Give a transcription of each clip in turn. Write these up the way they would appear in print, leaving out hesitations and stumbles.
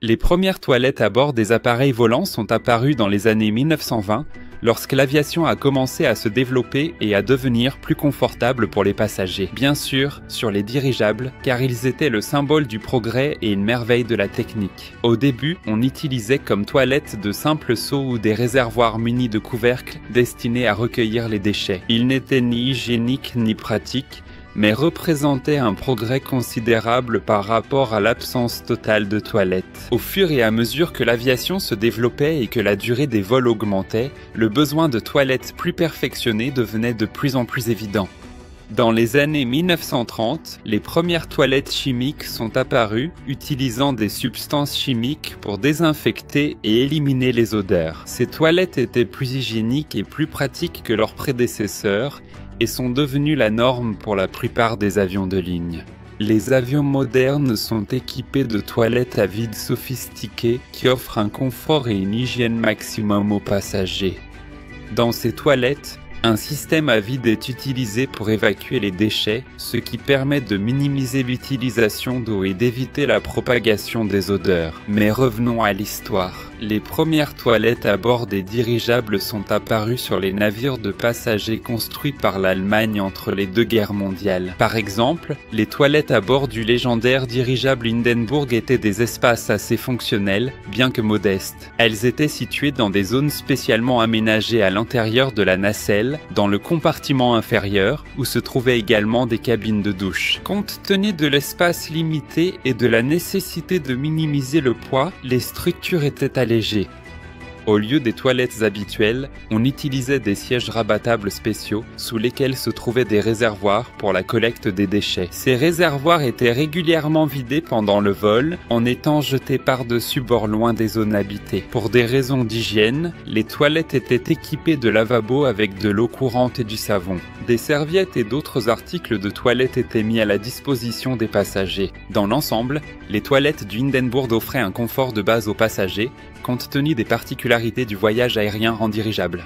Les premières toilettes à bord des appareils volants sont apparues dans les années 1920, lorsque l'aviation a commencé à se développer et à devenir plus confortable pour les passagers. Bien sûr, sur les dirigeables, car ils étaient le symbole du progrès et une merveille de la technique. Au début, on utilisait comme toilettes de simples seaux ou des réservoirs munis de couvercles destinés à recueillir les déchets. Ils n'étaient ni hygiéniques ni pratiques, mais représentait un progrès considérable par rapport à l'absence totale de toilettes. Au fur et à mesure que l'aviation se développait et que la durée des vols augmentait, le besoin de toilettes plus perfectionnées devenait de plus en plus évident. Dans les années 1930, les premières toilettes chimiques sont apparues, utilisant des substances chimiques pour désinfecter et éliminer les odeurs. Ces toilettes étaient plus hygiéniques et plus pratiques que leurs prédécesseurs, et sont devenues la norme pour la plupart des avions de ligne. Les avions modernes sont équipés de toilettes à vide sophistiquées qui offrent un confort et une hygiène maximum aux passagers. Dans ces toilettes, un système à vide est utilisé pour évacuer les déchets, ce qui permet de minimiser l'utilisation d'eau et d'éviter la propagation des odeurs. Mais revenons à l'histoire. Les premières toilettes à bord des dirigeables sont apparues sur les navires de passagers construits par l'Allemagne entre les deux guerres mondiales. Par exemple, les toilettes à bord du légendaire dirigeable Hindenburg étaient des espaces assez fonctionnels, bien que modestes. Elles étaient situées dans des zones spécialement aménagées à l'intérieur de la nacelle, dans le compartiment inférieur, où se trouvaient également des cabines de douche. Compte tenu de l'espace limité et de la nécessité de minimiser le poids, les structures étaient allégées. Au lieu des toilettes habituelles, on utilisait des sièges rabattables spéciaux sous lesquels se trouvaient des réservoirs pour la collecte des déchets. Ces réservoirs étaient régulièrement vidés pendant le vol en étant jetés par-dessus bord loin des zones habitées. Pour des raisons d'hygiène, les toilettes étaient équipées de lavabos avec de l'eau courante et du savon. Des serviettes et d'autres articles de toilette étaient mis à la disposition des passagers. Dans l'ensemble, les toilettes du Hindenburg offraient un confort de base aux passagers, compte tenu des particularités du voyage aérien en dirigeable.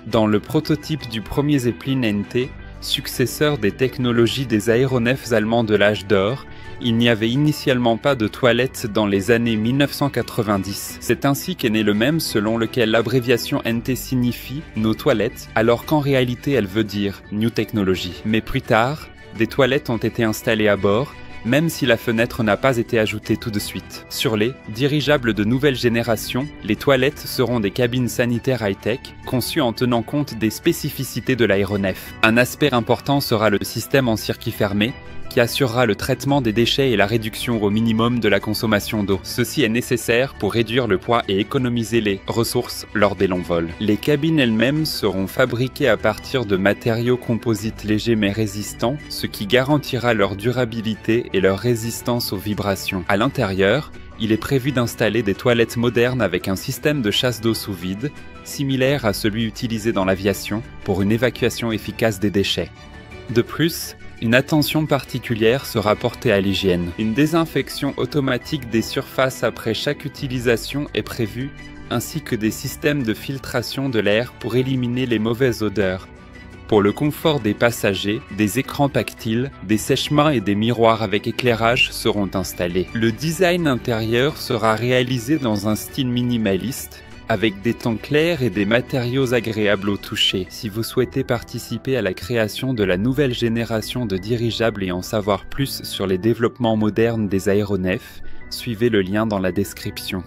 Dans le prototype du premier Zeppelin NT, successeur des technologies des aéronefs allemands de l'âge d'or, il n'y avait initialement pas de toilettes dans les années 1990. C'est ainsi qu'est né le mème selon lequel l'abréviation NT signifie « nos toilettes », alors qu'en réalité elle veut dire « New Technology ». Mais plus tard, des toilettes ont été installées à bord, même si la fenêtre n'a pas été ajoutée tout de suite. Sur les dirigeables de nouvelle génération, les toilettes seront des cabines sanitaires high-tech, conçues en tenant compte des spécificités de l'aéronef. Un aspect important sera le système en circuit fermé, qui assurera le traitement des déchets et la réduction au minimum de la consommation d'eau. Ceci est nécessaire pour réduire le poids et économiser les ressources lors des longs vols. Les cabines elles-mêmes seront fabriquées à partir de matériaux composites légers mais résistants, ce qui garantira leur durabilité et leur résistance aux vibrations. À l'intérieur, il est prévu d'installer des toilettes modernes avec un système de chasse d'eau sous vide, similaire à celui utilisé dans l'aviation, pour une évacuation efficace des déchets. De plus, une attention particulière sera portée à l'hygiène. Une désinfection automatique des surfaces après chaque utilisation est prévue, ainsi que des systèmes de filtration de l'air pour éliminer les mauvaises odeurs. Pour le confort des passagers, des écrans tactiles, des sèche-mains et des miroirs avec éclairage seront installés. Le design intérieur sera réalisé dans un style minimaliste, avec des tons clairs et des matériaux agréables au toucher. Si vous souhaitez participer à la création de la nouvelle génération de dirigeables et en savoir plus sur les développements modernes des aéronefs, suivez le lien dans la description.